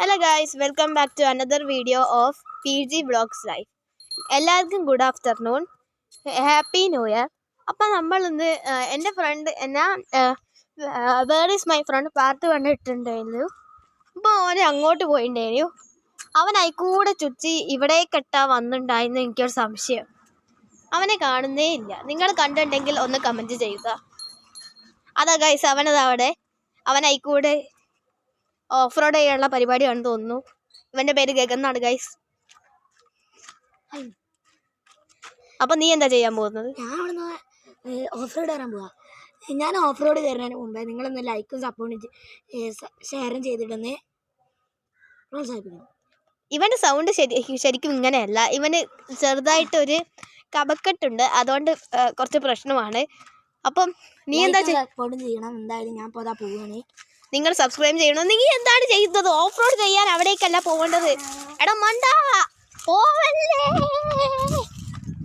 Hello guys, welcome back to another video of PG Vlogs Life. എല്ലാവർക്കും good afternoon, happy new year. അപ്പം നമ്മളിന്ന് എൻ്റെ friend where is my friend part കണ്ടിട്ടുണ്ടായിരുന്നു. അപ്പോൾ അവനെ അങ്ങോട്ട് പോയിട്ടുണ്ടായിരുന്നു. അവൻ അയിക്കൂടെ ചുറ്റി ഇവിടേക്കെട്ടാ വന്നിട്ടുണ്ടായിരുന്നു. എനിക്കൊരു സംശയം, അവനെ കാണുന്നേ ഇല്ല. നിങ്ങൾ കണ്ടിട്ടുണ്ടെങ്കിൽ ഒന്ന് കമൻറ്റ് ചെയ്യുക. അതാ ഗൈസ്, അവനതവിടെ അവൻ അയിക്കൂടെ ഓഫ് റോഡ് ചെയ്യാനുള്ള പരിപാടിയാണെന്ന് തോന്നുന്നു. ഇവന്റെ പേര് ഗഗന്നാണ് ഗൈസ്. അപ്പൊ നീ എന്താ ചെയ്യാൻ പോകുന്നത്? ഞാൻ അവിടുന്ന് ഓഫ് റോഡ് കയറാൻ പോവാ. ഞാൻ ഓഫ് റോഡ് കയറുന്നതിന് മുമ്പേ നിങ്ങളൊന്ന് ലൈക്കും സപ്പോർട്ടും ഷെയറും ചെയ്തിട്ടൊന്ന് പ്രോത്സാഹിപ്പിക്കണം. ഇവന്റെ സൗണ്ട് ശരിക്കും ഇങ്ങനെയല്ല. ഇവന് ചെറുതായിട്ടൊരു കപക്കെട്ടുണ്ട്, അതുകൊണ്ട് കുറച്ച് പ്രശ്നമാണ്. അപ്പം നീ എന്താ സപ്പോർട്ടും ചെയ്യണം. എന്തായാലും ഞാൻ ഇപ്പോൾ പോവുകയാണ്. നിങ്ങൾ സബ്സ്ക്രൈബ് ചെയ്യണം. നീ എന്താണ് ചെയ്യുന്നത്? ഓഫ് റോഡ് ചെയ്യാൻ അവിടേക്കല്ല പോകേണ്ടത്. എടാ മണ്ട, പോവല്ലേ.